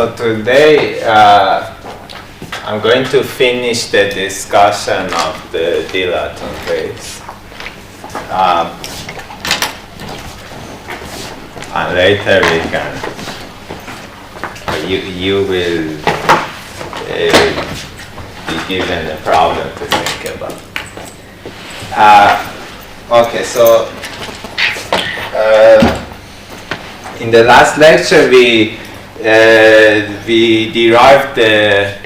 So today I'm going to finish the discussion of the dilaton waves. And later we can, you will be given a problem to think about. Okay, so in the last lecture we derived the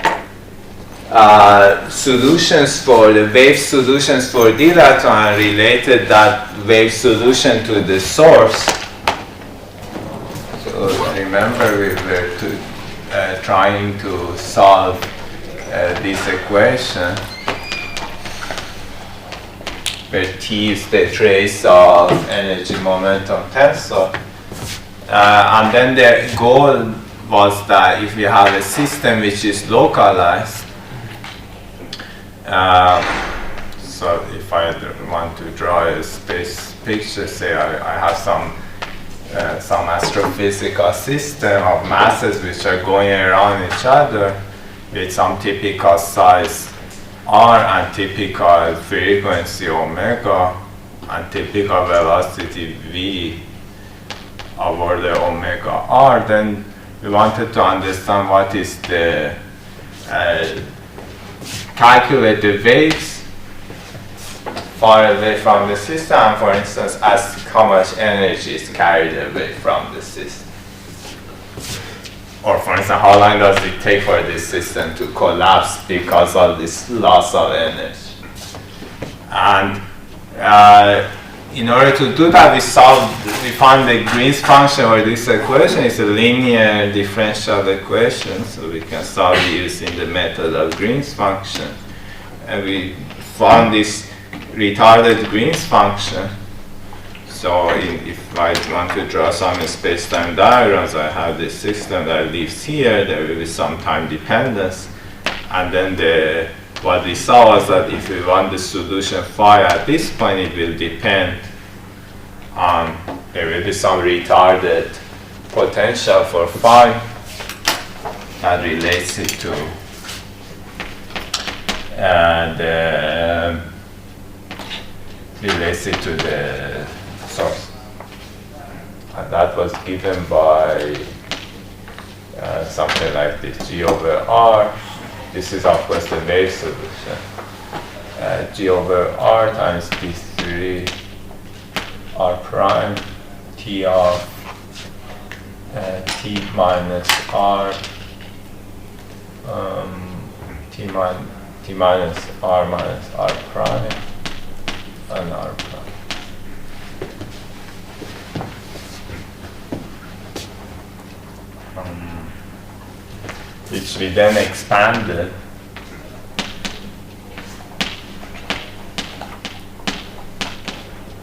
solutions for the wave solutions for dilaton and related that wave solution to the source. So remember we were trying to solve this equation where T is the trace of energy momentum tensor. And then the goal was that if we have a system which is localized, so if I want to draw a space picture, say I have some astrophysical system of masses which are going around each other with some typical size r and typical frequency omega and typical velocity v over the omega r, then we wanted to understand what is the calculate the waves far away from the system, and for instance ask how much energy is carried away from the system. Or for instance, how long does it take for this system to collapse because of this loss of energy? And in order to do that, we find the Green's function, or this equation is a linear differential equation, so we can solve it using the method of Green's function. And we found this retarded Green's function. So if I want to draw some space-time diagrams, I have this system that lives here, there will be some time dependence. And then what we saw was that if we want the solution phi at this point, it will depend on, there will be some retarded potential for phi that relates it to the source. And that was given by something like this, G over R. This is of course the wave solution. G over R times D3 R prime T of T minus R T minus R prime and R prime. Which we then expanded.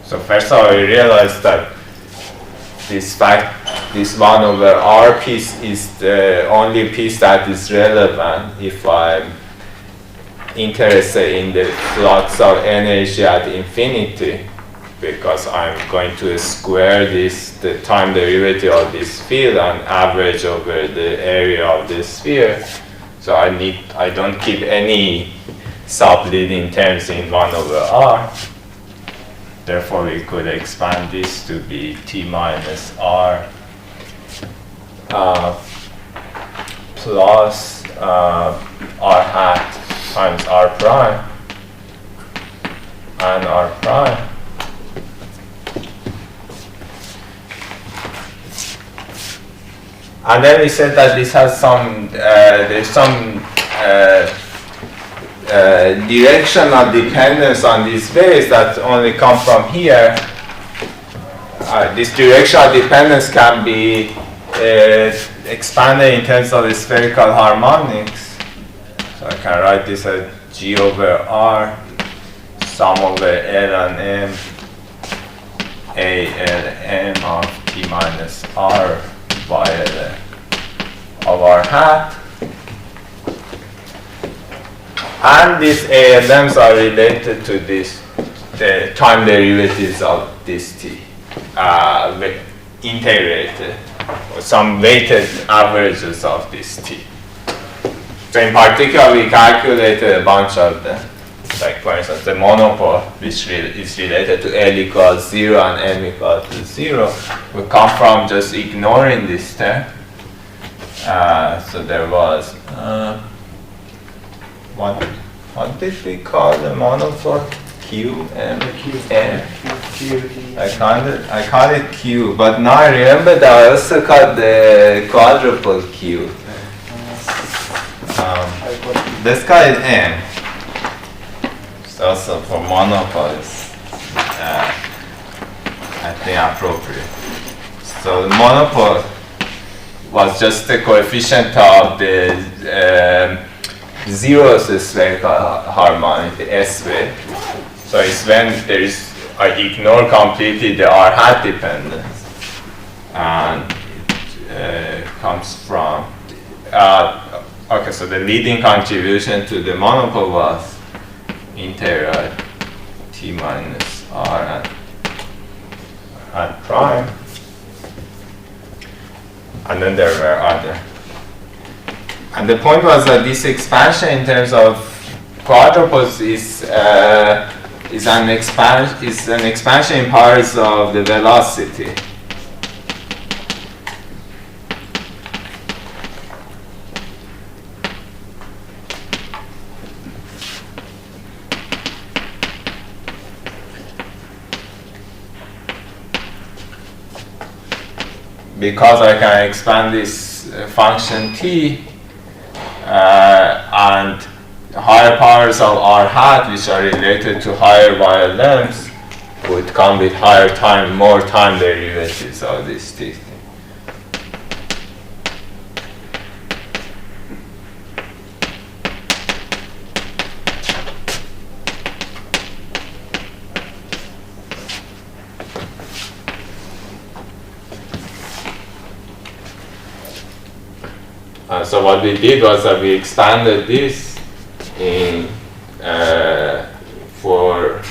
So first of all, we realized that this 1 over R piece is the only piece that is relevant if I'm interested in the flux of energy at infinity, because I'm going to square the time derivative of this field and average over the area of the sphere. So I don't keep any sub-leading terms in 1 over R. Therefore, we could expand this to be T minus R plus R hat times R prime and R prime. And then we said that this has there's some directional dependence on these waves that only come from here. This directional dependence can be expanded in terms of the spherical harmonics. So I can write this as G over R, sum over L and M, A L M of T minus R via of R hat. And these ALMs are related to the time derivatives of this T, integrated. some weighted averages of this T. So in particular, we calculated a bunch of them. Like for instance, the monopole, which is related to L equals 0 and M equals to 0, will come from just ignoring this term. So there was, what did we call the monopole? Q, M, N. I call it Q, but now I remember that I also called the quadruple Q. This guy is M. It's also for monopoles, I think appropriate. So the monopole was just the coefficient of the zeroth spherical harmonic, the S wave. So it's when there is, I ignore completely the R hat dependence, and it comes from, okay, so the leading contribution to the monopole was integral T minus R and prime, and then there were other. And the point was that this expansion in terms of quadruples is an expansion in powers of the velocity. Because I can expand this function T and higher powers of R hat, which are related to higher wire lengths, would come with higher time, more time derivatives of this T. So what we did was that we expanded this in for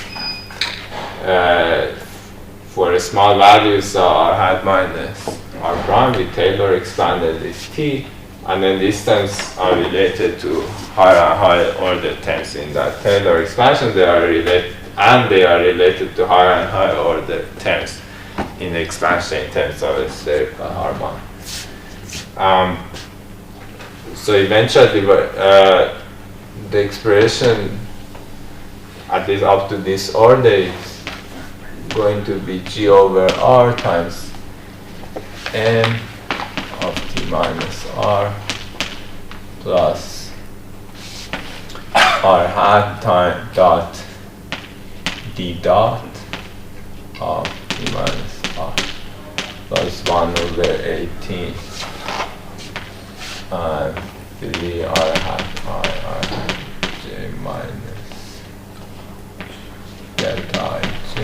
small values R hat minus R prime. We Taylor expanded this T, and then these terms are related to higher and higher order terms in that Taylor expansion. They are related, and they are related to higher and higher order terms in the expansion in terms of a spherical harmonic. So eventually, the expression, at least up to this order, is going to be G over R times M of T minus R plus R hat time dot D dot of T minus R plus 1 over 18. And 3 R hat R hat J minus delta I J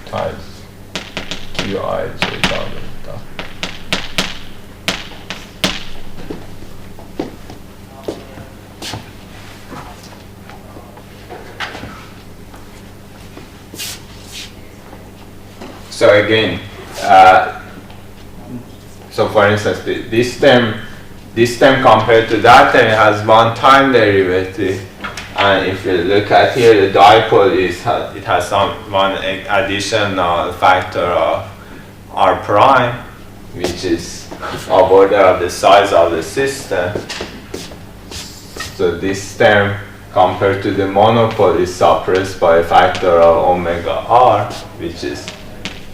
times Q I J double dot. So again, so for instance, this term compared to that term, it has one time derivative, and if you look at here, the dipole it has one additional factor of R prime, which is of order of the size of the system. So this term compared to the monopole is suppressed by a factor of omega R, which is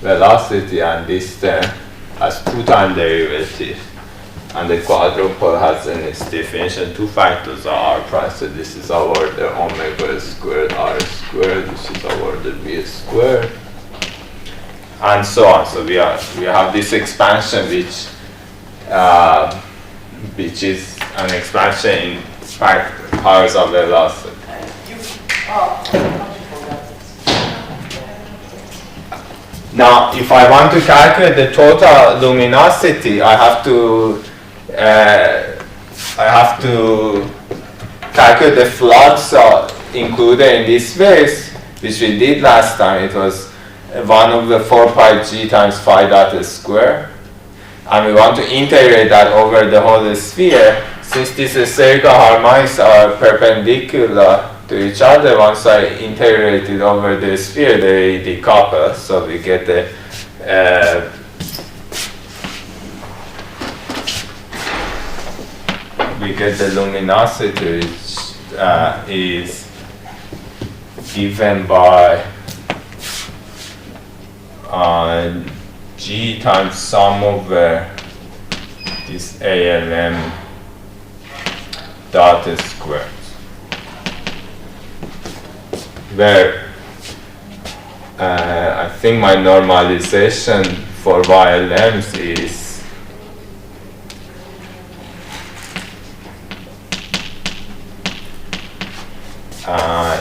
velocity, and this term has two time derivatives. And the quadruple has in its definition two factors of R prime, so this is of order omega squared R squared, which is of order B squared, and so on. So we have this expansion which is an expansion in powers of velocity. Now, if I want to calculate the total luminosity, I have to calculate the flux included in this phase, which we did last time. It was 1 over 4 pi g times phi dot square. and we want to integrate that over the whole sphere. Since these spherical harmonics are perpendicular to each other, once I integrate it over the sphere, they decouple. So we get the luminosity, which is given by G times sum over this ALM dot squared, where I think my normalization for YLMs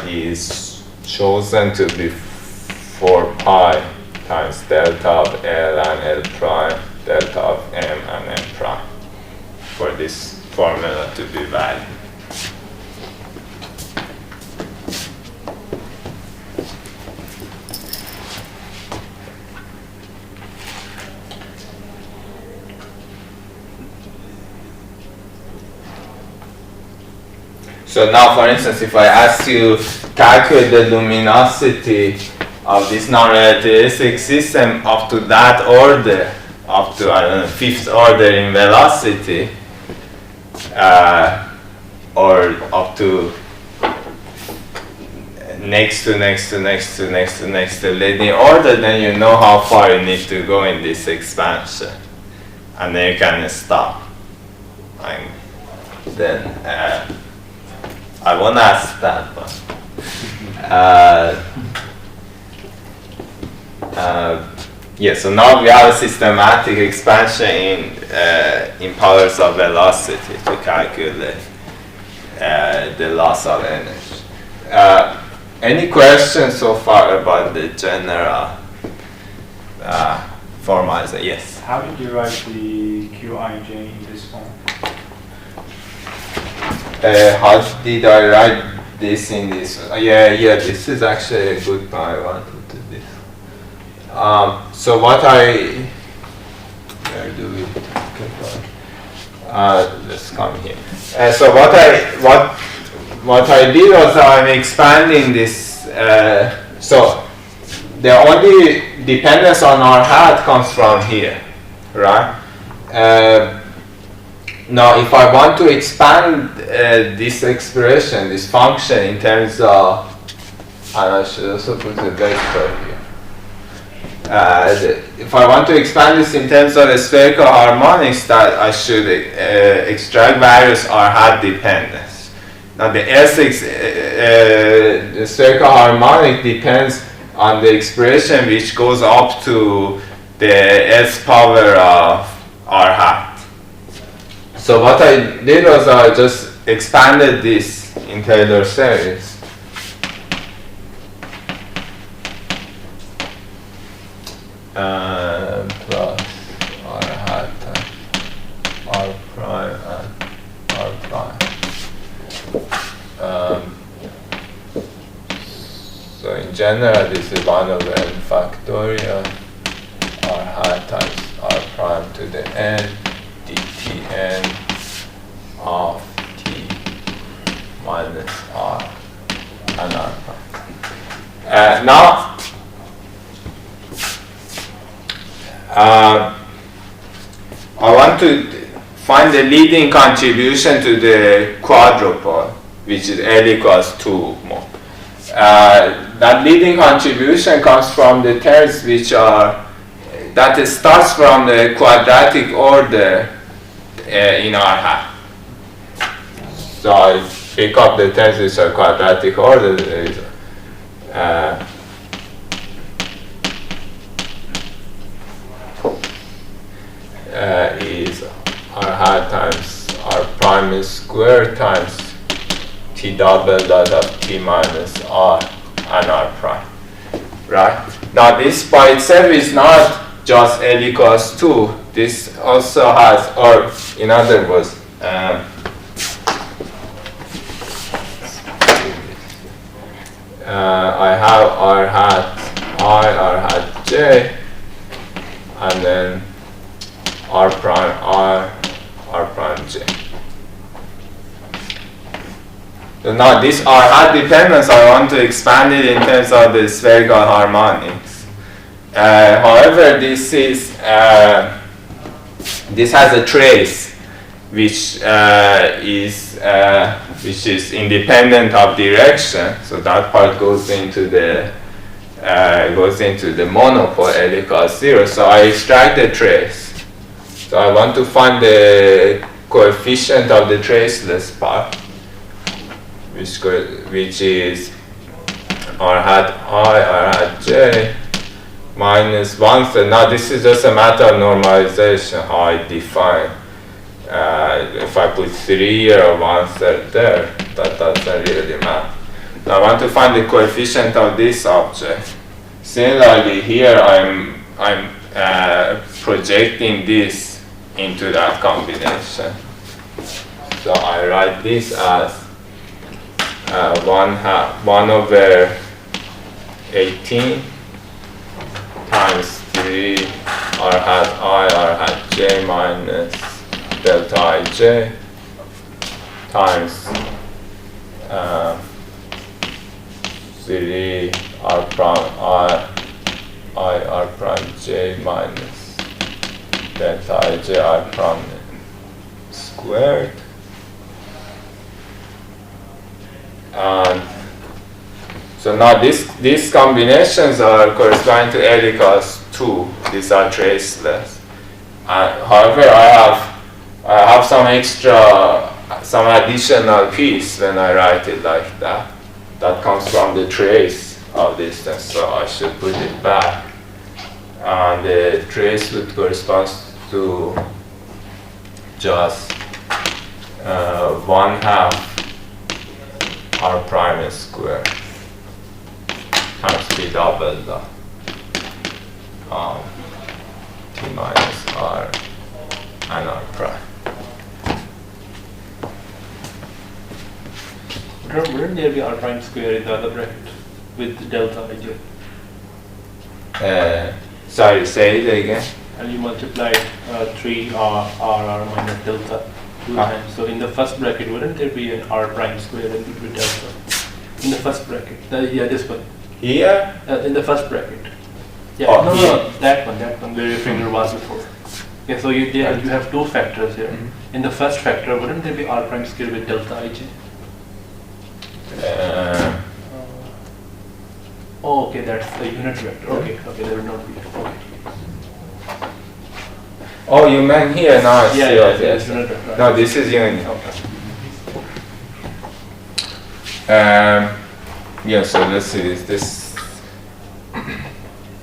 is chosen to be 4 pi times delta of L and L prime, delta of M and M prime, for this formula to be valid. So now, for instance, if I ask you to calculate the luminosity of this non-relativistic system up to that order, up to, I don't know, 5th order in velocity, or up to next to leading order, then you know how far you need to go in this expansion, and then you can stop. And then I won't ask that one. Yeah, so now we have a systematic expansion in powers of velocity to calculate the loss of energy. Any questions so far about the general formalism? Yes? How did you write the Qij in this form? How did I write this in this? Yeah, this is actually a good one. I want to do this. So what where do we let's come here. So what I did was I'm expanding this. So the only dependence on our hat comes from here, right? Now, if I want to expand this expression, this function, in terms of, and I should also put a vector here. If I want to expand this in terms of spherical harmonics, that I should extract various R hat dependence. Now, the the spherical harmonic depends on the expression which goes up to the S power of R hat. So what I did was I just expanded this in Taylor series. Plus R hat times R prime and R prime. So in general, this is 1 over n factorial R hat times R prime to the n dtn of t minus r and r prime. Now, I want to find the leading contribution to the quadruple, which is L equals 2 mole. That leading contribution comes from the terms which are, that starts from the quadratic order in R hat. So I pick up the terms which are quadratic order. There is is R hat times R prime squared times T double dot of T minus R and R prime. Right? Now this by itself is not just L equals 2. This also has, or in other words, I have R hat I, R hat J, and then R prime R, R prime J. So now this R hat dependence, I want to expand it in terms of the spherical harmonics. However, this has a trace which is independent of direction. So that part goes into the monopole L equals 0. So I extract the trace. So I want to find the coefficient of the traceless part, which is R hat I, R hat J, minus 1/3. Now this is just a matter of normalization, how I define. If I put 3 here or 1/3 there, that doesn't really matter. Now I want to find the coefficient of this object. Similarly here I'm projecting this into that combination. So I write this as 1/18 times 3 R hat I, R hat J minus delta ij times 3 R prime I, R prime J minus delta ij R prime squared. And so now these combinations are corresponding to L equals 2. These are traceless. However, I have some additional piece when I write it like that. That comes from the trace of distance, so I should put it back. And the trace would correspond to just 1/2 R prime square times P double dot T minus R and R prime. Wouldn't there be R prime square in the other bracket with delta ij? Sorry, say it again. And you multiply 3 R minus delta 2 times. So in the first bracket, wouldn't there be an R prime square in between delta? In the first bracket. Yeah, this one. Here? In the first bracket. Yeah, Oh, no, here. that one where your finger was before. Yeah, so you have two factors here. Mm-hmm. In the first factor, wouldn't there be R prime square with delta ij? Oh, okay, that's the unit vector. Okay, there will not be. Okay. Oh, you meant here? No, it's Yeah, yes. unit vector. No, this is unit. Okay. Yeah, so let's see, is this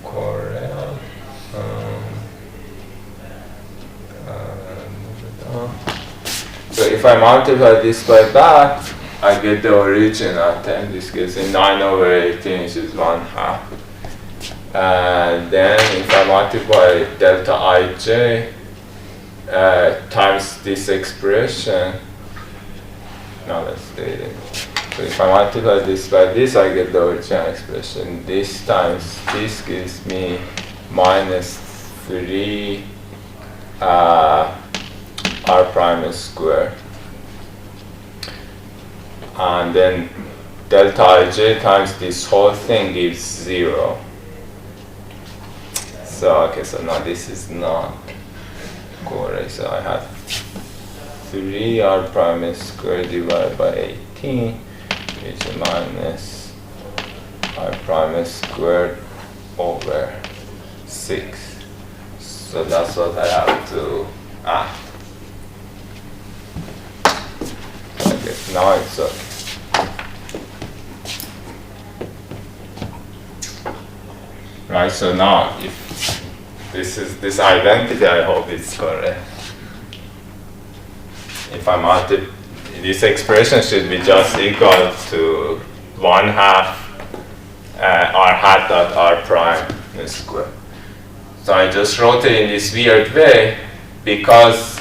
correct? So if I multiply this by that, I get the original term. This gives me 9/18, which is 1/2. And then if I multiply delta ij times this expression, now let's do it. So if I multiply this by this, I get the original expression. This times this gives me minus 3 R prime square. And then delta ij times this whole thing gives 0. So, okay, so now this is not correct. So I have 3 R prime square divided by 18, which is minus R prime squared over 6. So that's what I have to add. Okay, now it's okay. Right, so now if this is this identity, I hope it's correct. If I multiply, this expression should be just equal to 1/2 R hat dot R prime square. So I just wrote it in this weird way because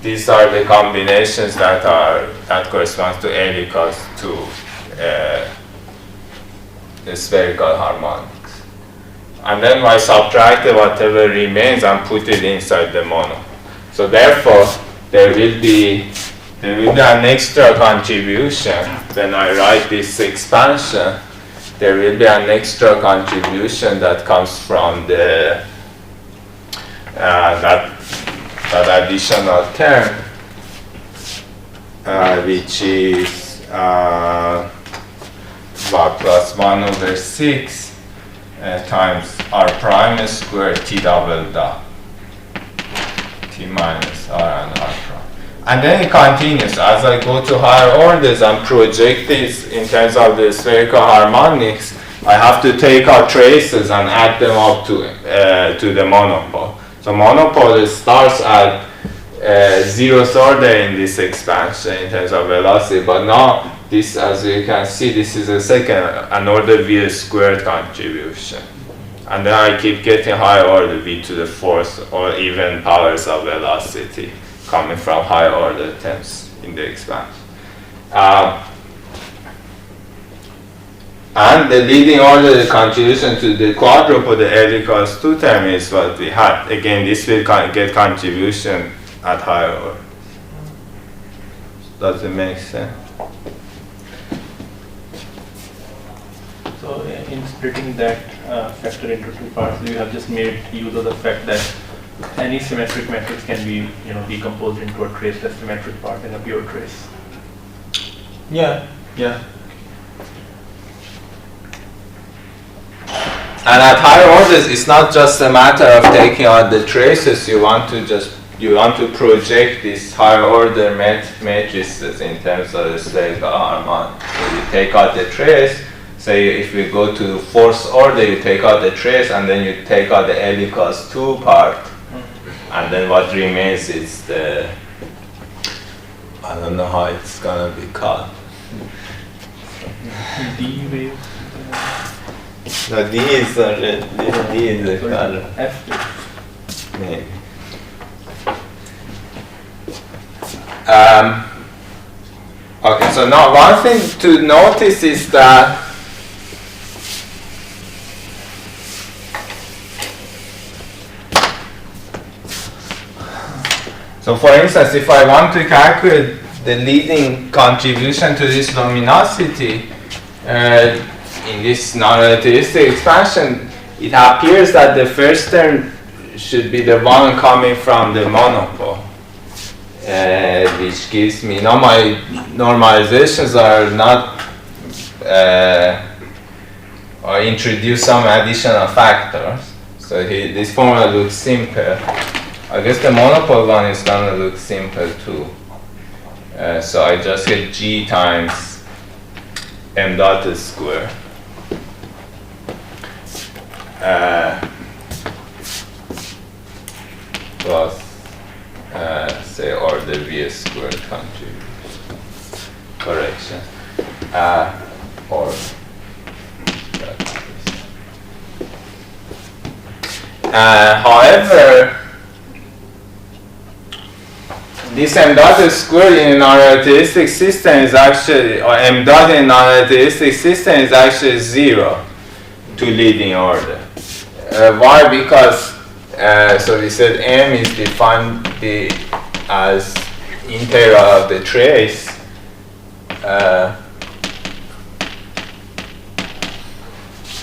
these are the combinations that correspond to L equals to the spherical harmonics. And then I subtract whatever remains and put it inside the mono. So therefore, there will be an extra contribution when I write this expansion. There will be an extra contribution that comes from the that additional term, which is plus 1/6 times r prime squared t double dot t minus r and r prime. And then it continues. As I go to higher orders and project this in terms of the spherical harmonics, I have to take out traces and add them up to the monopole. So monopole starts at 0th order in this expansion in terms of velocity, but now this, as you can see, this is an order v squared contribution. And then I keep getting higher order v to the 4th or even powers of velocity coming from higher order terms in the expansion. And the leading order, the contribution to the quadruple, the L equals 2 term is what we had. Again, this will get contribution at higher order. Does it make sense? So in splitting that factor into two parts, you have just made use of the fact that any symmetric matrix can be, decomposed into a traceless symmetric part and a pure trace. Yeah. And at higher orders, it's not just a matter of taking out the traces. You want to project these higher order matrices in terms of the spherical harmonics. So you take out the trace. Say if we go to 4th order, you take out the trace, and then you take out the L equals 2 part. And then what remains is the, I don't know how it's gonna be called. D wave. No, D is the color. F. Maybe. Okay, so now one thing to notice is that so for instance, if I want to calculate the leading contribution to this luminosity in this non-relativistic expansion, it appears that the first term should be the one coming from the monopole, which gives me, now my normalizations are not, I introduce some additional factors. So this formula looks simple. I guess the monopole one is going to look simple too. So I just get G times m dot square. Plus, say, order v squared correction. However, this m dot squared in a non-relativistic system is actually, or m dot in a non-relativistic system is actually 0 to leading order. Why? Because, so we said m is defined as integral of the trace.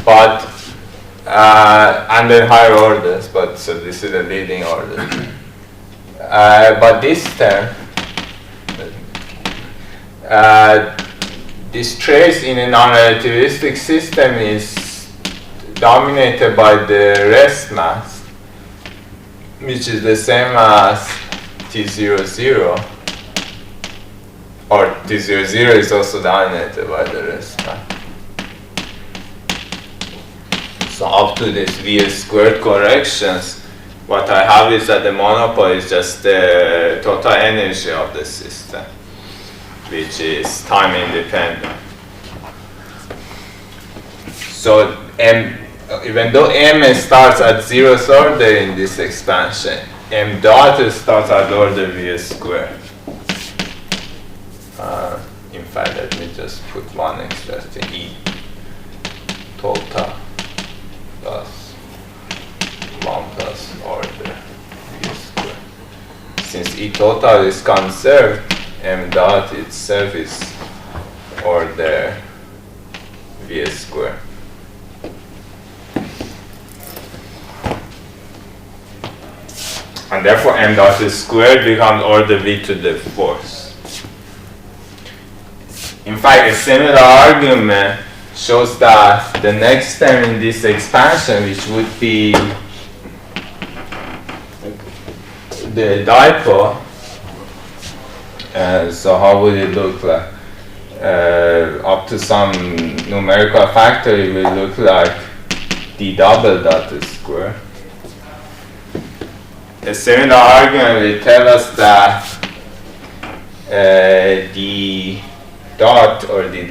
But under higher orders, but so this is the leading order. But this term, this trace in a non-relativistic system is dominated by the rest mass, which is the same as T00, or T00 is also dominated by the rest mass. So up to this V squared corrections, what I have is that the monopole is just the total energy of the system, which is time independent. So even though m starts at 0th order in this expansion, m dot starts at order v squared. In fact, let me just put one extra thing, e total plus 1 plus order v squared. E total is conserved, m dot itself is order v square. And therefore m dot squared becomes order v to the fourth. In fact, a similar argument shows that the next term in this expansion, which would be the dipole, so how would it look like? Up to some numerical factor, it will look like d double dot square. A similar argument will tell us that the dot or the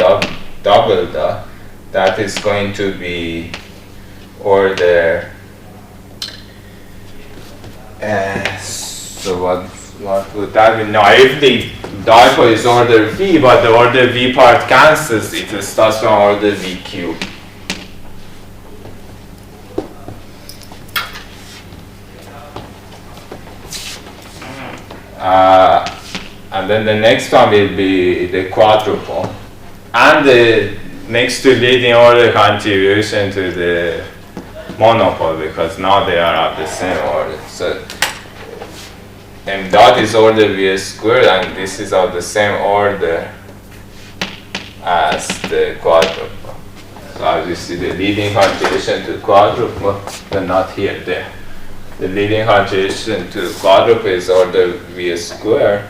double dot, that is going to be order. So what would that be? Naively, dipole is order v, but the order v part cancels. It starts from order v cubed. And then the next one will be the quadruple, and the next to leading order contribution to the monopole, because now they are of the same order. So m dot is order v squared, and this is of the same order as the quadruple. So as you see, the leading contribution to quadruple, but not here, there. The leading contribution to quadruple is order v squared.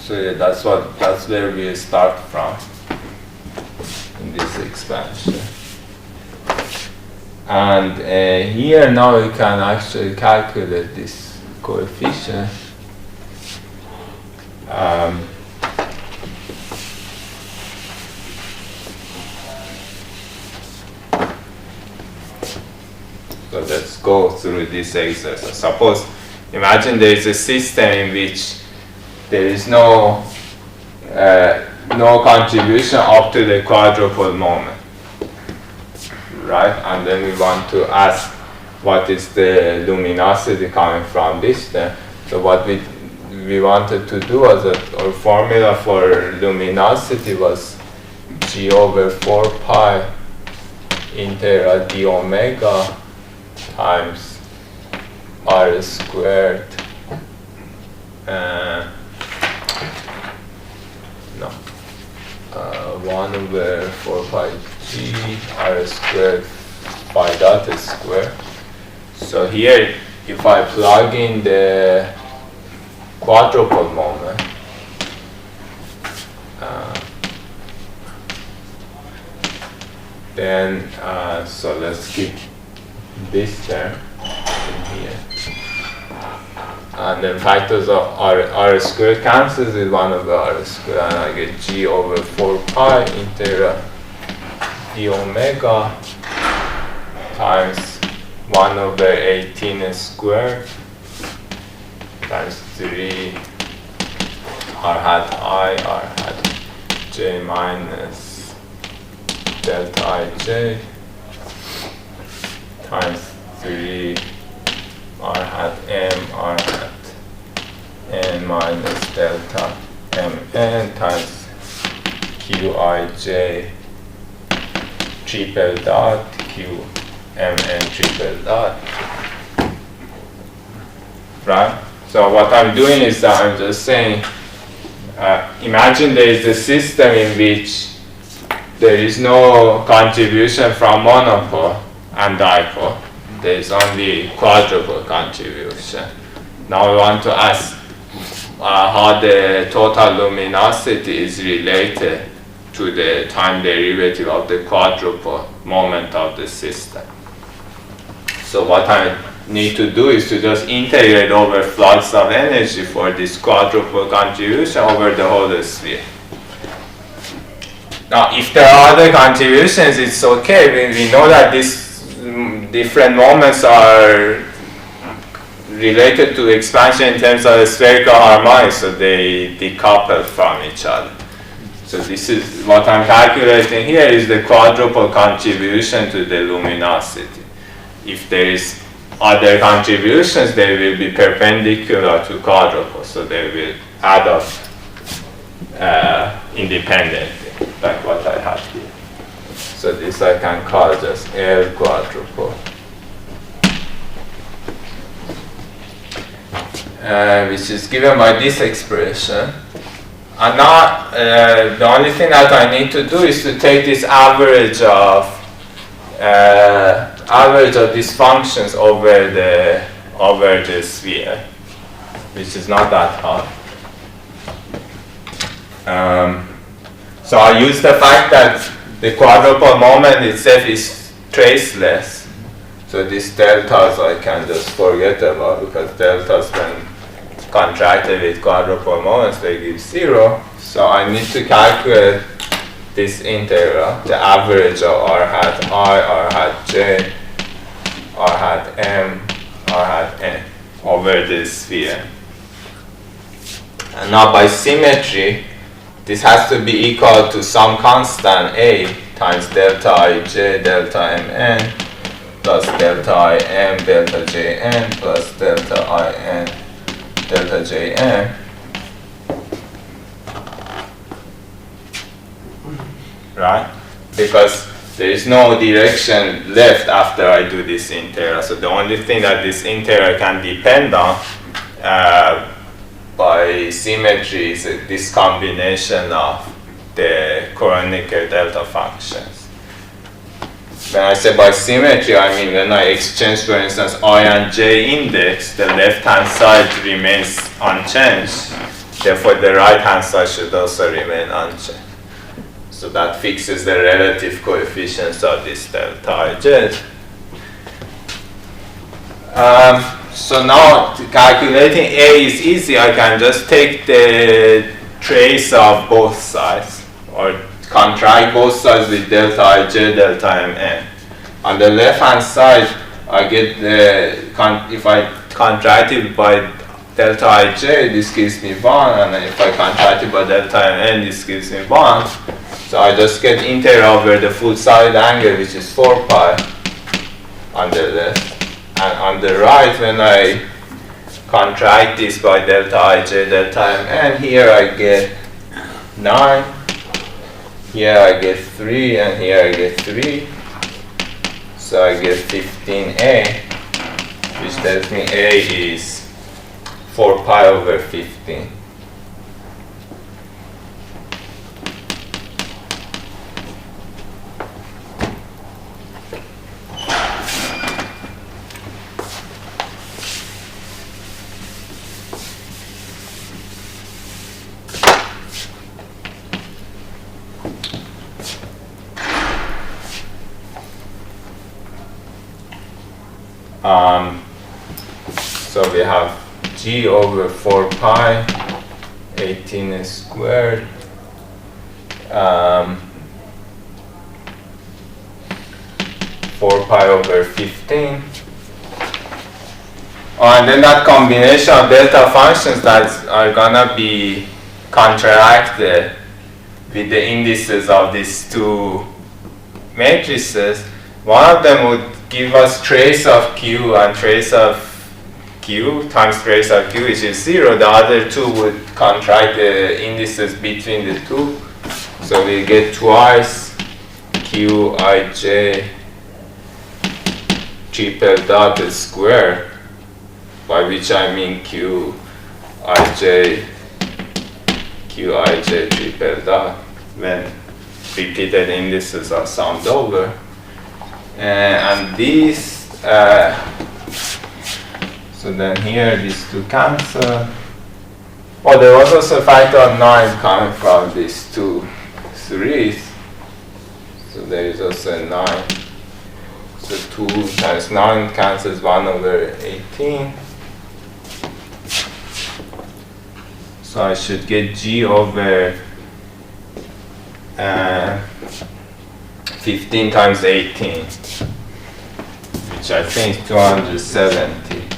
So yeah, that's where we start from in this expansion. And here now we can actually calculate this coefficient. So let's go through this exercise. Suppose, imagine there is a system in which there is no contribution up to the quadruple moment, right? And then we want to ask what is the luminosity coming from this thing. So what we wanted to do was our formula for luminosity was g over 4 pi integral d omega times r squared 1 over 4 pi g r squared phi dot square. So here, if I plug in the quadruple moment, then so let's keep this term in here, and then factors of r squared cancels with 1 over r squared, and I get g over 4 pi integral d omega times 1 over 18 squared times 3 r hat I r hat j minus delta ij times 3 r hat m r hat n minus delta mn times qij triple dot q mn triple dot. Right? So what I'm doing is that I'm just saying, imagine there is a system in which there is no contribution from monopole and dipole. There is only quadruple contribution. Now we want to ask how the total luminosity is related to the time derivative of the quadruple moment of the system. So what I need to do is to just integrate over flux of energy for this quadruple contribution over the whole sphere. Now, if there are other contributions, it's okay. We know that these different moments are related to expansion in terms of the spherical harmonics, so they decouple from each other. So this is what I'm calculating here is the quadruple contribution to the luminosity. If there is other contributions, they will be perpendicular to quadruple, so they will add up independently, like what I have here. So this I can call just L quadruple, which is given by this expression. And now the only thing that I need to do is to take this average of these functions over the sphere, which is not that hard. So I use the fact that the quadruple moment itself is traceless. So these deltas I can just forget about, because deltas when contracted with quadruple moments they give 0. So I need to calculate this integral, the average of r hat I, r hat j, r hat m, r hat n over this sphere. And now by symmetry, this has to be equal to some constant a times delta ij delta mn plus delta im delta jn plus delta in delta jn. Right? Because there is no direction left after I do this integral. So the only thing that this integral can depend on by symmetry is this combination of the Kronecker delta functions. When I say by symmetry, I mean when I exchange, for instance, I and j index, the left-hand side remains unchanged. Therefore, the right-hand side should also remain unchanged. So that fixes the relative coefficients of this delta ij. So now calculating A is easy. I can just take the trace of both sides, or contract both sides with delta ij, delta mn. On the left-hand side, I get if I contract it by delta ij, this gives me 1, and if I contract it by delta mn, this gives me 1. So I just get integral over the full side angle, which is 4 pi on the left. And on the right, when I contract this by delta ij, delta mn, here I get 9, here I get 3, and here I get 3. So I get 15a, which tells me a is 4 pi over 15. So we have g over 4 pi, 18 squared, 4 pi over 15. And then that combination of delta functions that are gonna be contracted with the indices of these two matrices, one of them would give us trace of q and trace of q times trace of q, which is 0. The other two would contract the indices between the two. So we get twice qij triple dot square, by which I mean qij triple dot when repeated indices are summed over. And these, so then here these two cancel. Oh, there was also a factor of 9 coming from these two 3's. So there is also a 9. So 2 times 9 cancels 1 over 18. So I should get g over 15 times 18, which I think is 270.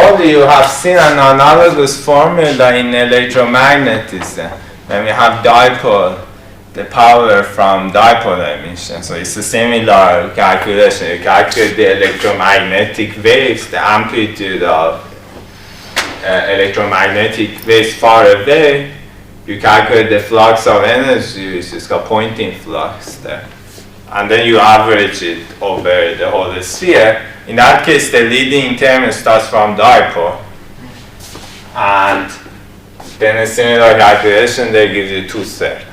probably you have seen an analogous formula in electromagnetism. When we have dipole, the power from dipole emission. So it's a similar calculation. You calculate the electromagnetic waves, the amplitude of electromagnetic waves far away. You calculate the flux of energy, which is called Poynting flux there. And then you average it over the whole sphere. In that case, the leading term starts from dipole. And then a similar calculation there gives you 2/3.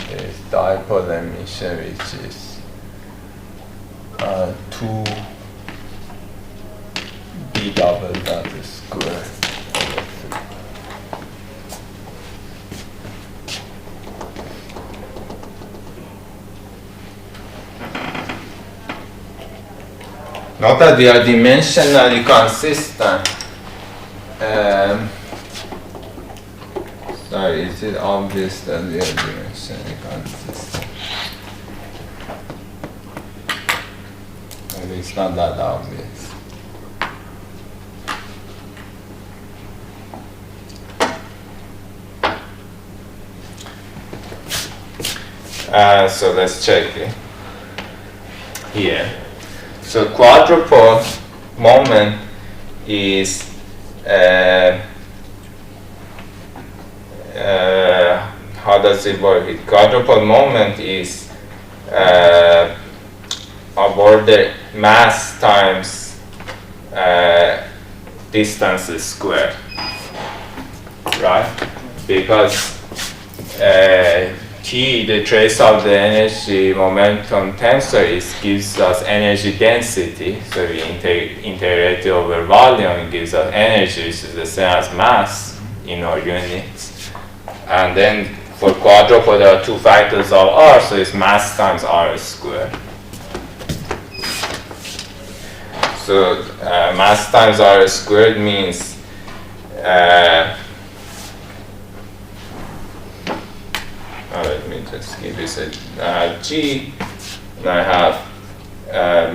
There's dipole emission, which is 2b double dot square. Note that we are dimensionally consistent. Sorry, is it obvious that we are dimensionally consistent? Maybe it's not that obvious. So let's check it here. So quadruple moment is how does it work? Quadruple moment is about the mass times distance squared, right? Because T, the trace of the energy momentum tensor, gives us energy density. So we integrate it over volume, it gives us energy, which is the same as mass in our units. And then for quadruple, there are two factors of R, so it's mass times R squared. So mass times R squared means let me just give this a G, and I have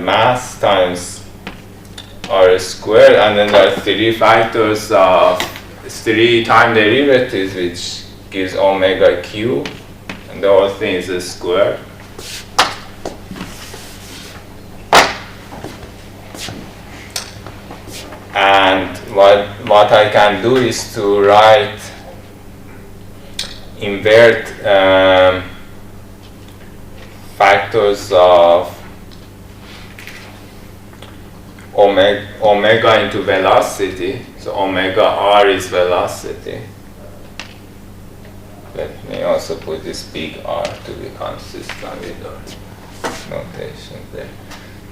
mass times R squared, and then there are three factors of 3 time derivatives, which gives omega q, and the whole thing is a square. And what I can do is to invert factors of omega into velocity. So omega r is velocity. Let me also put this big R to be consistent with our notation there.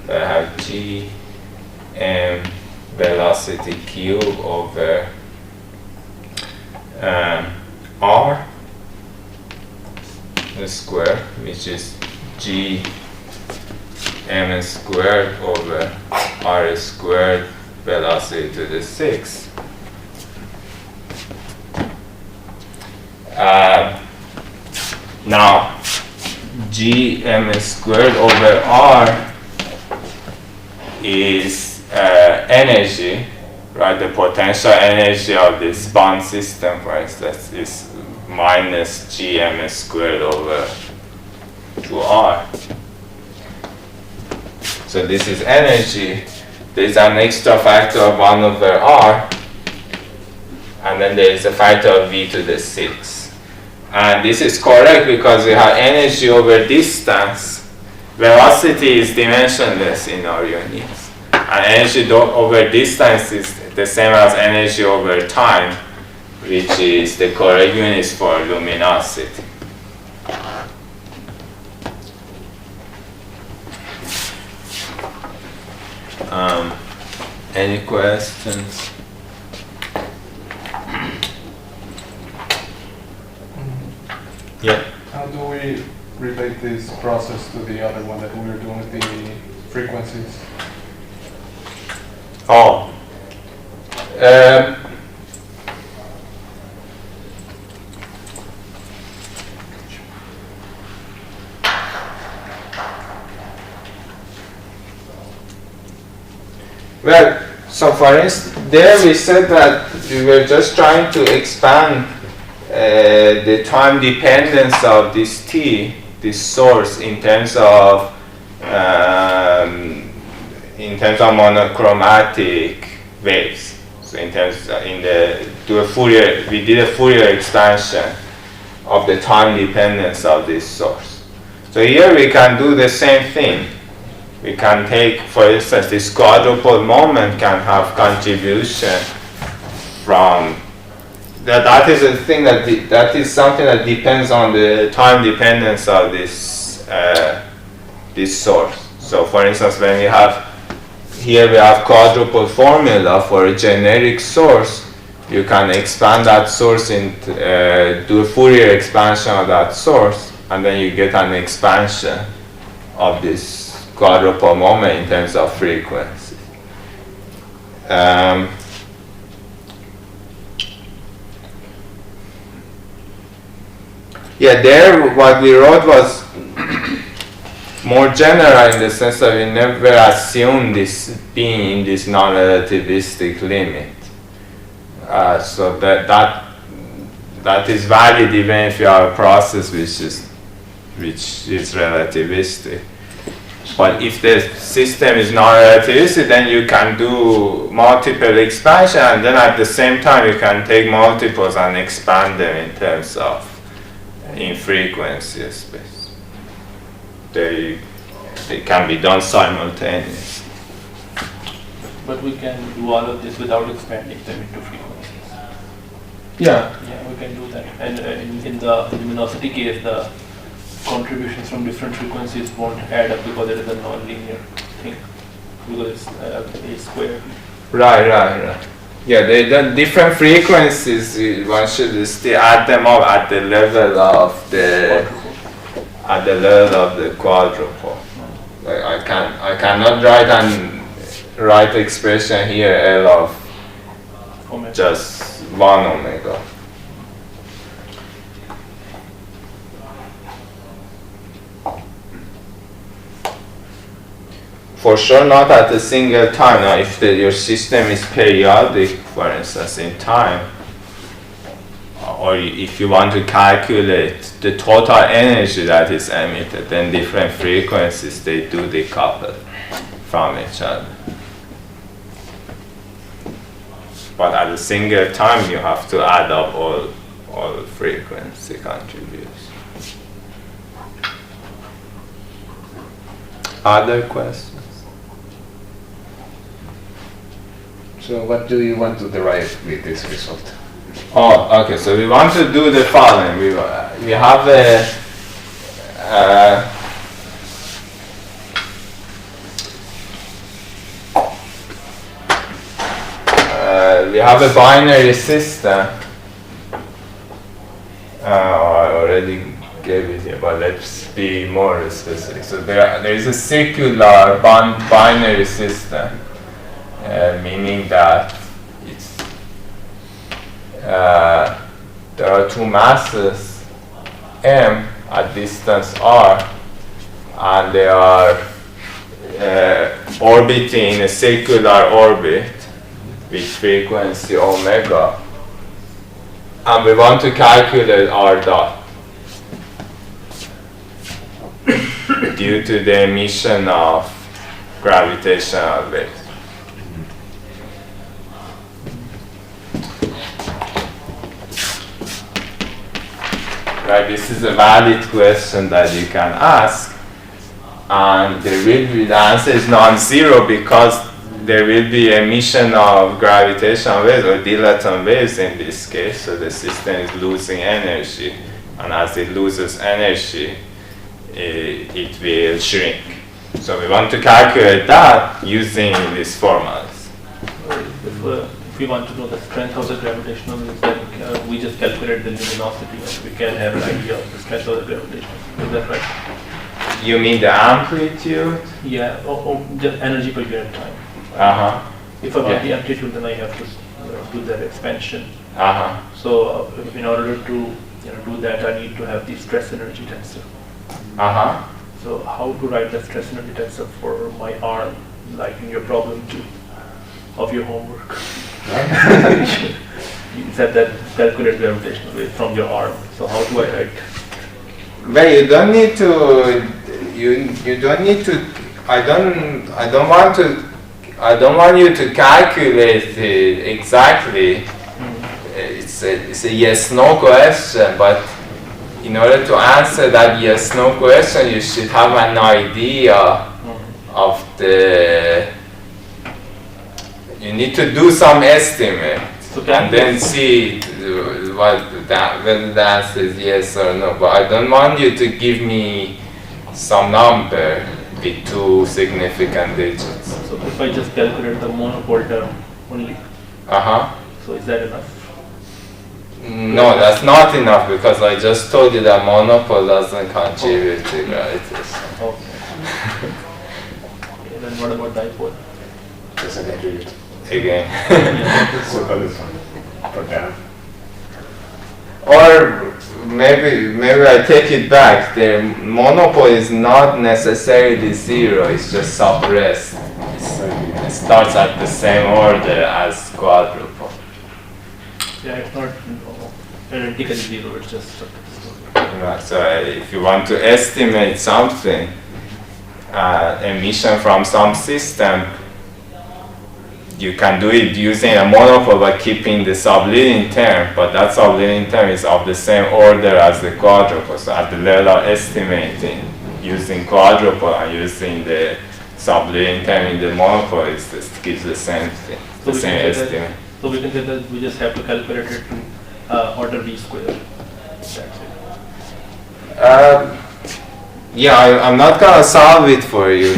So I have G m velocity cube over R the square, which is G m squared over R squared velocity to the 6. Now, G m squared over R is energy, right? The potential energy of this bond system, for instance, is minus G m squared over 2R. So this is energy. There's an extra factor of 1 over R, and then there is a factor of V to the 6. And this is correct because we have energy over distance. Velocity is dimensionless in our units. And energy over distance is the same as energy over time, which is the correct units for luminosity. Any questions? Yeah. How do we relate this process to the other one that we were doing with the frequencies. Oh. Well, so for instance, there we said that we were just trying to expand the time dependence of this T, this source, in terms of monochromatic waves. So in terms we did a Fourier expansion of the time dependence of this source. So here we can do the same thing. We can take, for instance, this quadruple moment can have contribution from that is a thing that is something that depends on the time dependence of this this source. So, for instance, when we have here we have quadruple formula for a generic source, you can expand that source into do a Fourier expansion of that source, and then you get an expansion of this quadruple moment in terms of frequency. Yeah, there what we wrote was more general in the sense that we never assumed this being in this non-relativistic limit. So that is valid even if you have a process which is relativistic. But if the system is non-relativistic, then you can do multiple expansion, and then at the same time you can take multiples and expand them in terms of in frequency space. They can be done simultaneously. But we can do all of this without expanding them into frequencies. Yeah. Yeah, we can do that. And in the luminosity case, the contributions from different frequencies won't add up because it is a non-linear thing, because it's a square. Right. Yeah, the different frequencies, one should still add them up at the level of the quadruple. I cannot write expression here L of omega. Just 1 omega. For sure not at a single time. Now if your system is periodic, for instance, in time, or if you want to calculate the total energy that is emitted, then different frequencies, they do decouple from each other. But at a single time, you have to add up all frequency contributions. Other questions? So what do you want to derive with this result? Oh, okay. So we want to do the following. We have a binary system. I already gave it here, but let's be more specific. So there is a circular binary system. Meaning that there are two masses m at distance r, and they are orbiting in a circular orbit with frequency omega, and we want to calculate r dot due to the emission of gravitational waves. Right, this is a valid question that you can ask, and the answer is non-zero because there will be emission of gravitational waves or dilaton waves in this case, so the system is losing energy, and as it loses energy, it will shrink. So we want to calculate that using these formulas. If we want to know the strength of the gravitational waves, then we just calculate the luminosity and we can have an idea of the strength of the gravitational. Is that right? You mean the amplitude? Yeah, or the energy per unit time. If I want the amplitude, then I have to do that expansion. So in order to do that, I need to have the stress energy tensor. So how to write the stress energy tensor for my arm, like in your problem 2 of your homework? You said that calculate gravitational wave from your arm. So how do I write? Well, you don't need to. You don't need to. I don't want you to calculate it exactly. It's a yes/no question, but in order to answer that yes/no question, you should have an idea of the. You need to do some estimate and then see whether the answer is yes or no. But I don't want you to give me some number with 2 significant digits. So if I just calculate the monopole term only, so is that enough? No, that's not enough because I just told you that monopole doesn't contribute to gravitation. Okay. Then what about dipole? Doesn't contribute. Again. So call this one. Put down. Or maybe I take it back. The monopole is not necessarily 0, it's just suppressed. It starts at the same order as quadruple. Yeah, it's not identically 0, it's just Right, so if you want to estimate something, emission from some system, you can do it using a monopole by keeping the subleading term, but that subleading term is of the same order as the quadruple. So at the level of estimating, using quadruple and using the subleading term in the monopole, this gives the same thing, the same estimate. So we can say that we just have to calculate it to order v squared. That's it. Yeah, I'm not gonna solve it for you.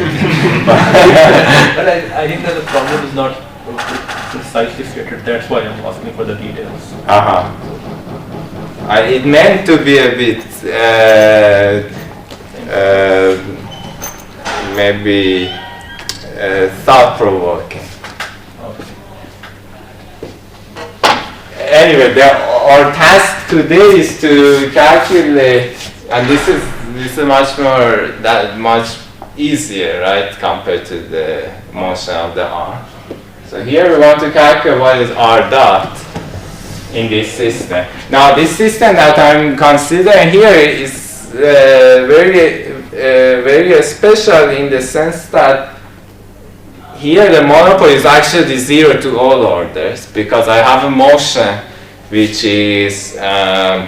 But I think that the problem is not precisely stated. That's why I'm asking for the details. It meant to be a bit maybe thought-provoking. Okay. Anyway, our task today is to calculate, and this is much easier, right, compared to the motion of the arm. So here we want to calculate what is r dot in this system. Now this system that I'm considering here is very special in the sense that here the monopole is actually 0 to all orders because I have a motion which is a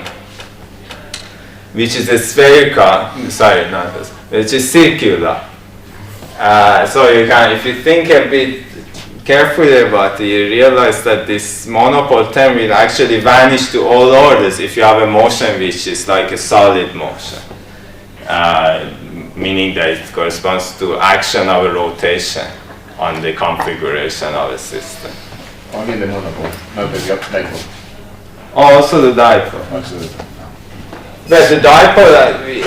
spherical, which is circular. So you can, if you think a bit carefully about it, you realize that this monopole term will actually vanish to all orders if you have a motion which is like a solid motion, meaning that it corresponds to action of a rotation on the configuration of a system. Only the monopole, not the dipole. Also the dipole. Absolutely. But the dipole,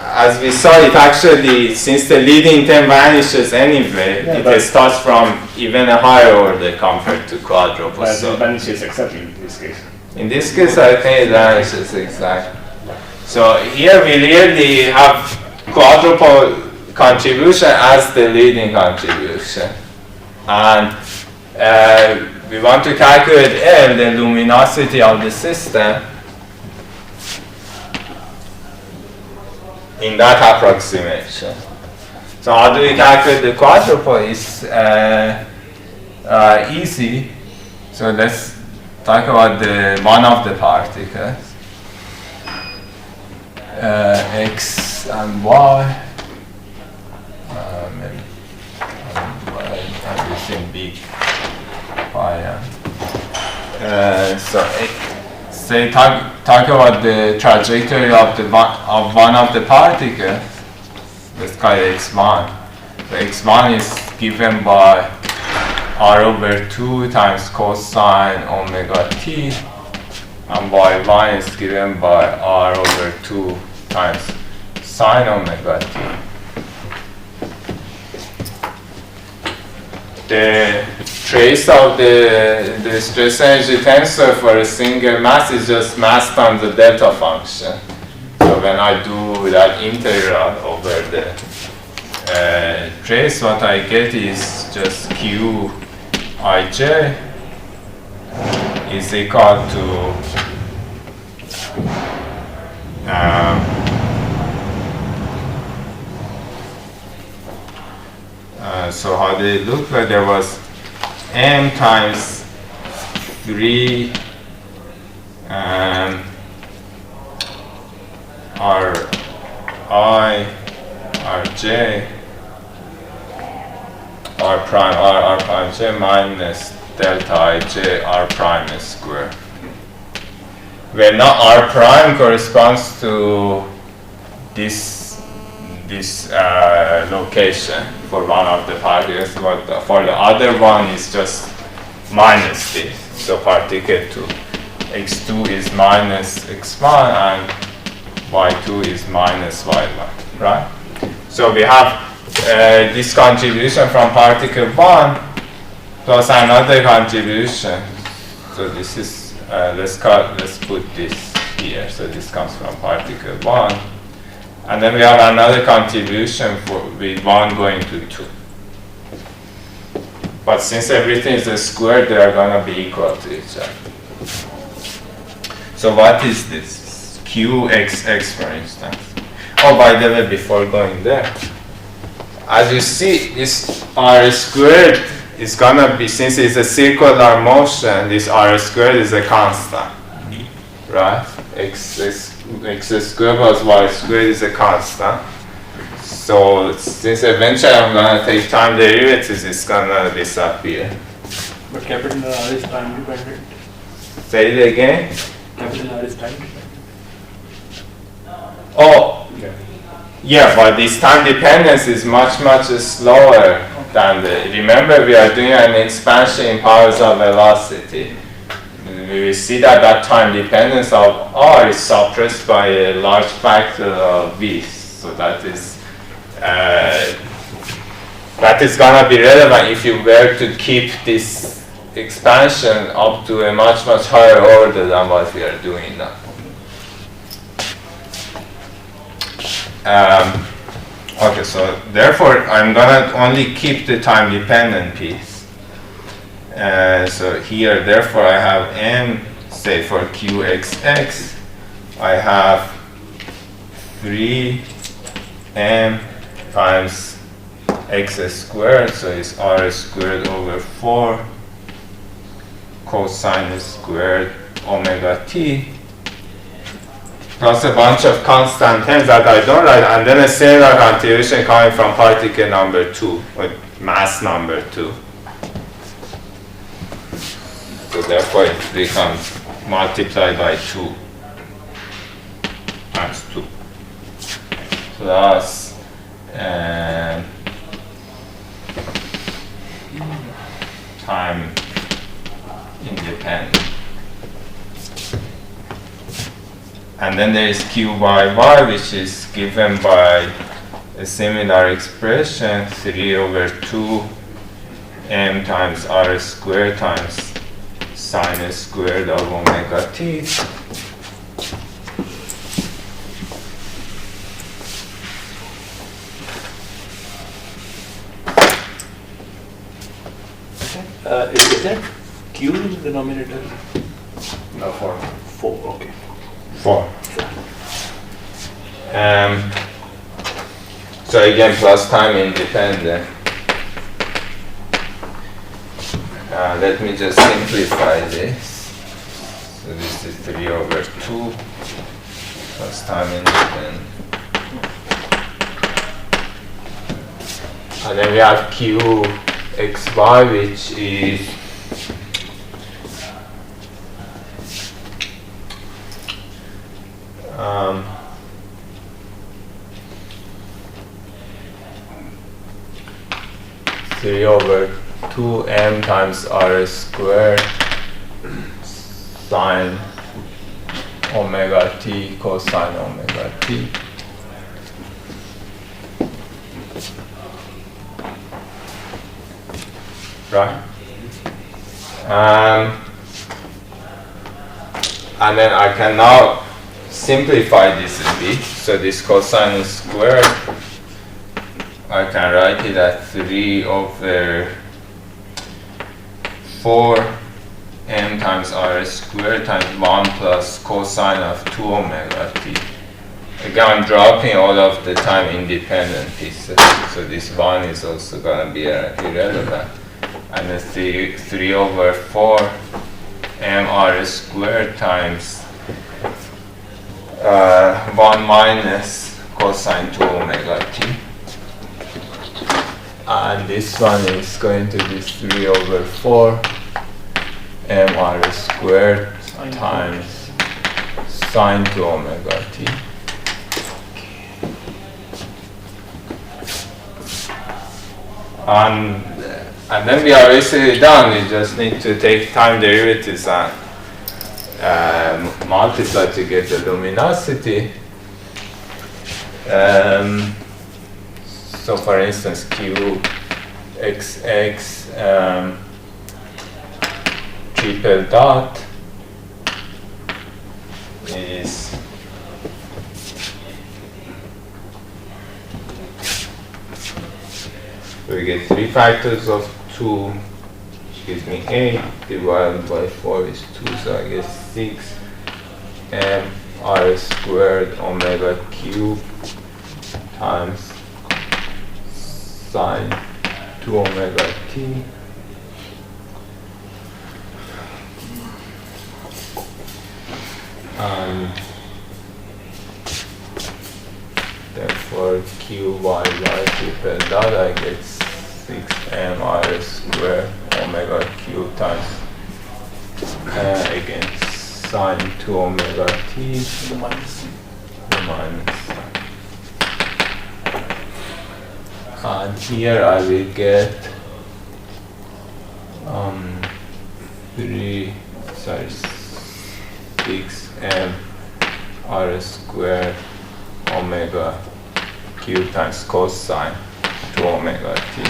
as we saw, it actually, since the leading term vanishes anyway, it starts from even a higher order compared to quadruple. But So it vanishes exactly in this case. in this case, I think it vanishes exactly. So here we really have quadruple contribution as the leading contribution. And we want to calculate L, the luminosity of the system, in that approximation. So how do we calculate the quadruple? It's easy. So let's talk about the one of the particles, x and y. Maybe everything big, pi. So say talk about the trajectory of one of the particles. Let's call it x1. So x1 is given by r over 2 times cosine omega t, and y1 is given by r over 2 times sine omega t. the trace of the stress energy tensor for a single mass is just mass times the delta function. So when I do that integral over the trace, what I get is just Qij is equal to so how did it look like? There was m times 3 r I r j r prime r prime j minus delta I j r prime square, where now r prime corresponds to this location for one of the particles, but for the other one is just minus this. So particle 2, x2 is minus x1 and y2 is minus y1, right? So we have this contribution from particle 1 plus another contribution. So this is, let's put this here. So this comes from particle 1. And then we have another contribution with 1 going to 2. But since everything is a square, they are going to be equal to each other. So what is this? Qxx, for instance. Oh, by the way, before going there, as you see, this r squared is going to be, since it's a circular motion, this r squared is a constant, right? X squared plus y squared is a constant. So since eventually I'm going to take time derivatives, it's going to disappear. But capital R is time dependent. Say it again. Capital R is time dependent. Oh, yeah, but this time dependence is much slower than the. Remember, we are doing an expansion in powers of velocity. We will see that time dependence of r is suppressed by a large factor of v. So that is going to be relevant if you were to keep this expansion up to a much higher order than what we are doing now. Okay, so therefore I'm going to only keep the time dependent piece. So here, therefore, I have m, say for Qxx, I have 3m times x squared, so it's r squared over 4 cosine squared omega t, plus a bunch of constant terms that I don't write, and then a similar contribution coming from particle number 2, with mass number 2. So therefore it becomes multiplied by 2 times 2. So that's time independent. And then there is Qyy, which is given by a similar expression, 3 over 2 m times r squared times sine squared of omega t. Is that Q in the denominator? No, 4. 4, okay. 4. So again, plus time independent. Let me just simplify this. So this is 3 over 2 plus time independent. And then we have Qxy, which is 3 over 2m times r squared sine omega t cosine omega t. right? And then I can now simplify this a bit. So this cosine squared, I can write it as 3 over 4 m times r squared times 1 plus cosine of 2 omega t. Again, I'm dropping all of the time independent pieces, so this 1 is also going to be irrelevant. And the 3 over 4 m r squared times 1 minus cosine 2 omega t. And this one is going to be 3 over 4 m r squared times sine 2 omega t. And then we are basically done. We just need to take time derivatives and multiply to get the luminosity. So for instance, qxx triple dot is we get 3 factors of 8 divided by 4 is 2, so I get 6 m r squared omega cube times sine 2 omega t. And therefore qy triple dot I get 6 m r squared omega cube times again sine 2 omega t minus. And here I will get 6 m r squared omega cube times cosine 2 omega t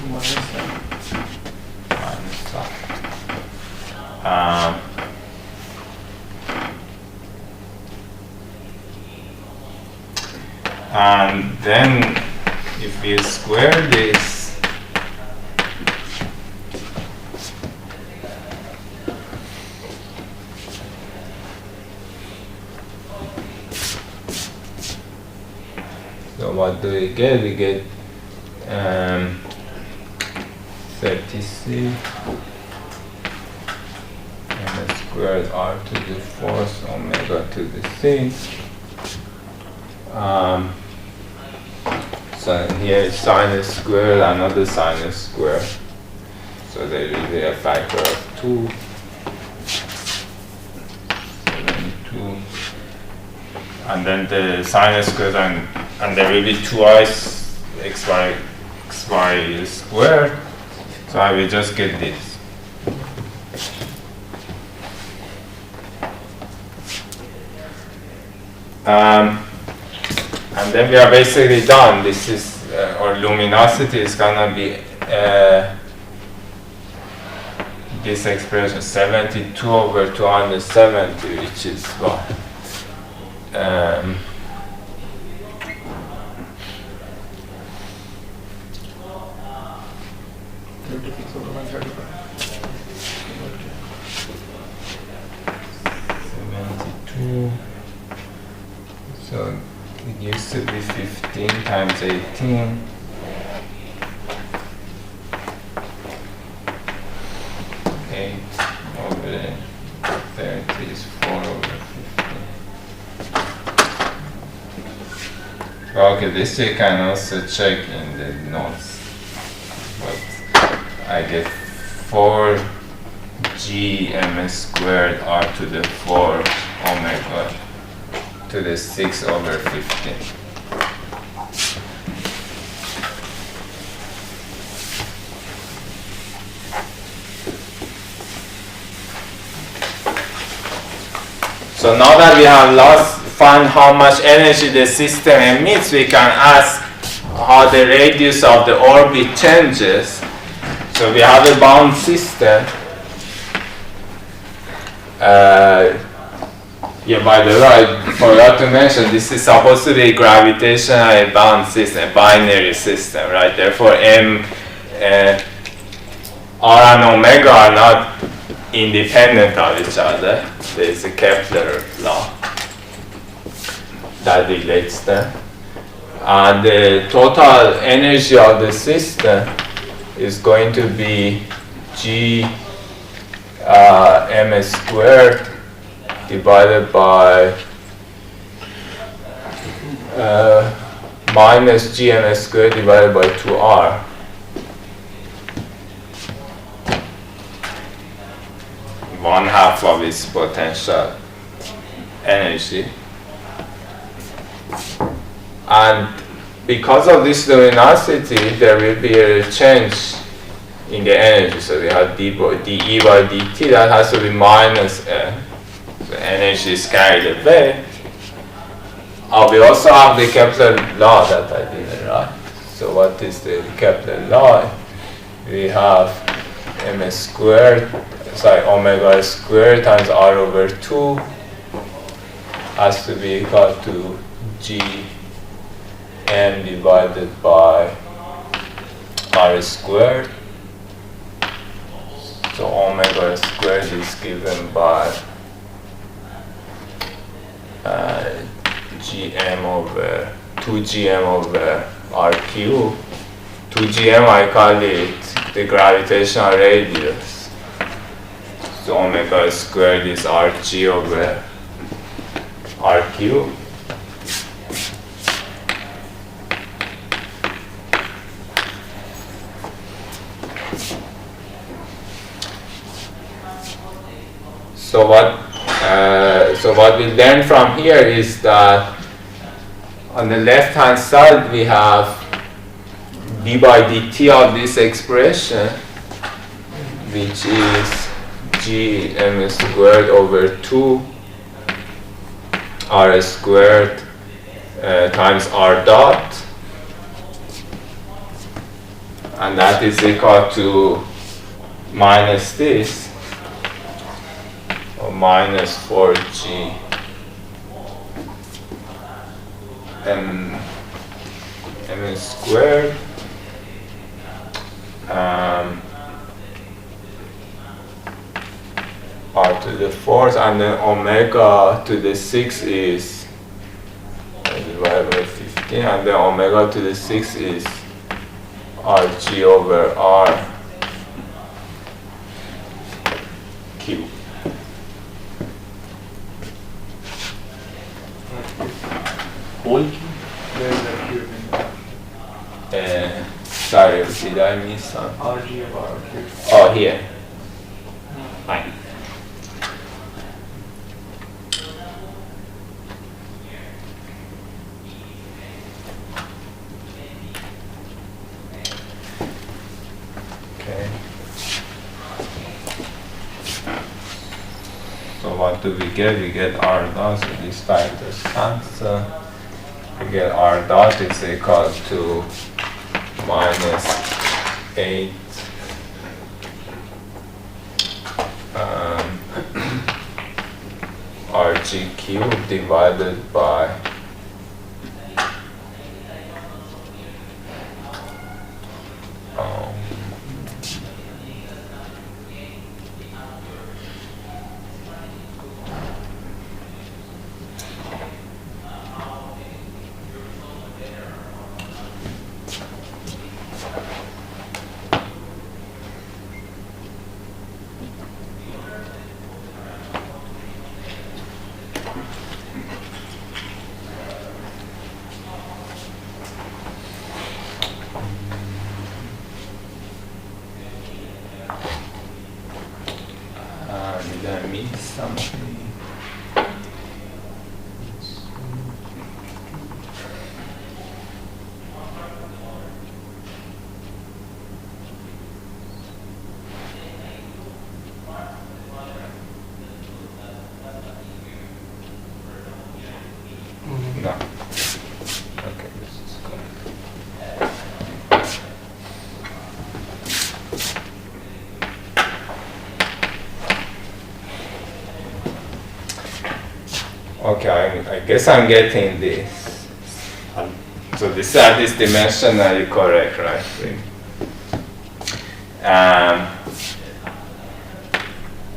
minus and then if we square this, so what do we get? We get 36 m squared r to the 4th omega to the 6th. So here is sine squared, another sine squared. So there will be a factor of 2. 72. And then the sine squared, and there will be twice xy squared. So I will just get this. And then we are basically done. This is, our luminosity is gonna be this expression 72 over 270, which is what? So it used to be 15 times 18. Over 30 is 4 over 15. Okay, this you can also check in the notes. But I get 4g m squared r to the 4 omega to the 6 over 15. So now that we have found how much energy the system emits, we can ask how the radius of the orbit changes. So we have a bound system. Yeah, by the way, I forgot to mention, this is supposed to be a gravitationally bound system, a binary system, right? Therefore, R and omega are not independent of each other. There is a Kepler law that relates them. And the total energy of the system is going to be G m squared divided by minus gm squared divided by 2r. One half of its potential energy. And because of this luminosity, there will be a change in the energy. So we have dE by dt, that has to be minus n. The energy is carried away. We also have the Kepler law that I didn't write. So what is the Kepler law? We have m squared, omega squared times r over 2 has to be equal to g m divided by r squared. So omega squared is given by gm over 2gm over r cube. 2gm I call it the gravitational radius. So omega squared is rg over r cube. So what we learn from here is that on the left hand side we have d by dt of this expression, which is gm squared over 2 r squared times r dot, and that is equal to minus this, or minus 4g m squared r to the 4th, and then omega to the 6th is divided by 15, and then omega to the 6th is rg over r cube. Whole cube? Where is that cube in Sorry, did I miss something? RG of R cube? Oh, here. Fine. Okay. So what do we get? We get R dot, so these factors cancel. We get R dot is equal to minus 8 RG cubed divided by did I miss something? No. Okay, this is good. Okay, I guess I'm getting this. So this at is dimensionally correct, right?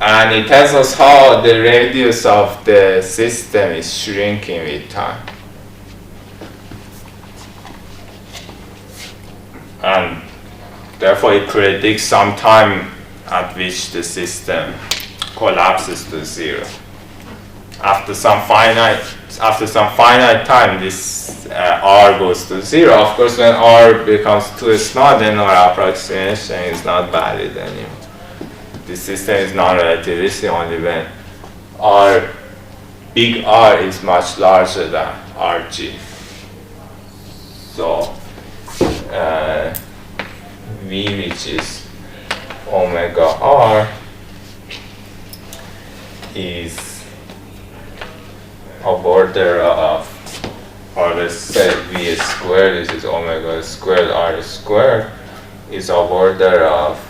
And it tells us how the radius of the system is shrinking with time. And therefore it predicts some time at which the system collapses to zero. After some finite time, this R goes to zero. Of course, when R becomes too small, then our approximation is not valid anymore. The system is non-relativistic only when big R is much larger than Rg. So V, which is omega R, is of order of, or let's say V squared, this is omega squared R squared, is of order of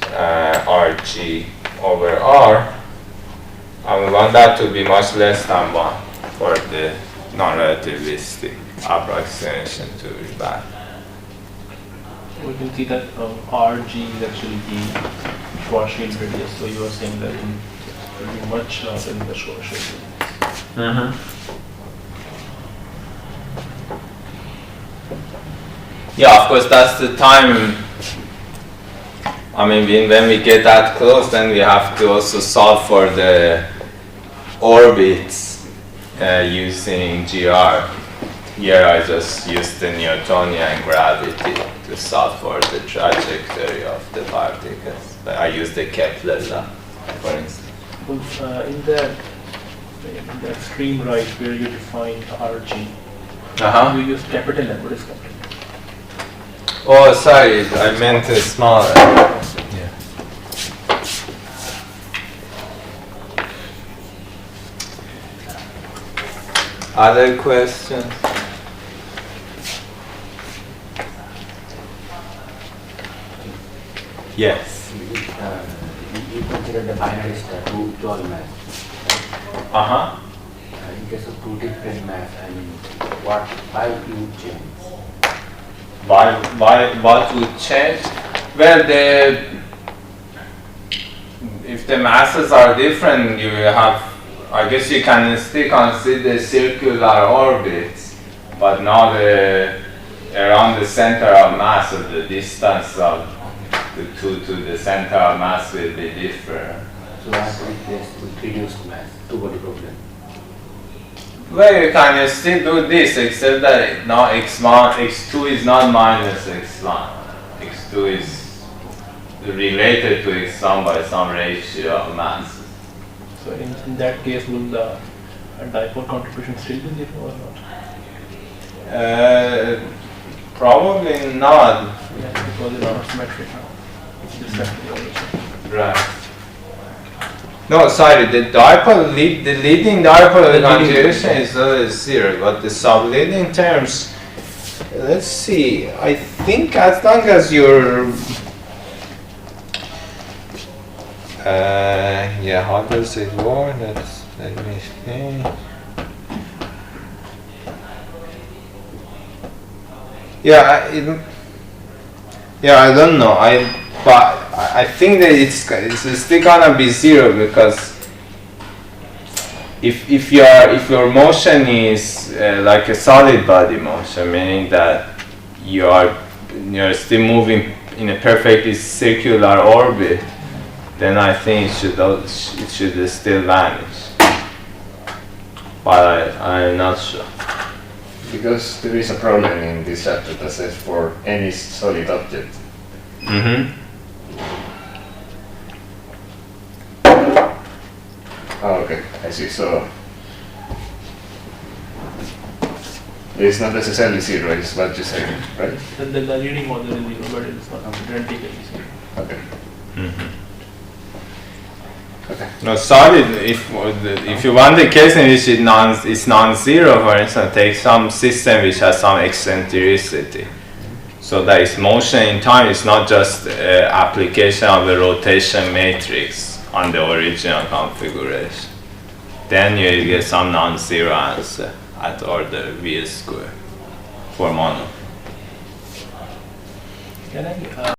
Rg over R, and we want that to be much less than 1 for the non-relativistic approximation to be valid. We can see that Rg is actually the Schwarzschild radius, so you are saying that it will be much larger than the Schwarzschild radius. Yeah, of course, that's the time. I mean, when we get that close, then we have to also solve for the orbits using GR. Here I just used the Newtonian gravity to solve for the trajectory of the particles. I used the Kepler law, for instance. In that extreme right where you define Rg, you use capital M. What is capital M? Oh, sorry, I meant a smaller. Yeah. Other questions? Yes. You consider the binary star to all mass. In case of two different mass, I mean, why you change? Why what would change? Well, if the masses are different, you will have, I guess you can still consider circular orbits, but now around the center of mass, or the distance of the two to the center of mass will be different. So I have to replace with reduced mass, two-body problem. Well, you can still do this, except that now x2 is not minus x1. x2 is related to x1 by some ratio of masses. So in that case, will the dipole contribution still be zero or not? Probably not. Yeah, because it's not symmetric now. It's just the origin. Right. No, sorry, the leading dipole conjugation is always zero, but the subleading terms, let's see, I think as long as you're, yeah, how does it work? Let me see. Yeah, I don't know. But I think that it's still gonna be zero, because if your motion is like a solid body motion, meaning that you're still moving in a perfectly circular orbit, then I think it should still vanish. But I'm not sure. Because there is a problem in this chapter that says for any solid object. Oh, okay, I see. So it's not necessarily zero, is what you say, right? The leading model is zero, but it's not identically zero. Okay. Okay. No, solid, if you want the case in which it's non-zero, for instance, take some system which has some eccentricity. So that its motion in time is not just application of the rotation matrix on the original configuration. then you get some non-zero answer at order V square for mono. Can I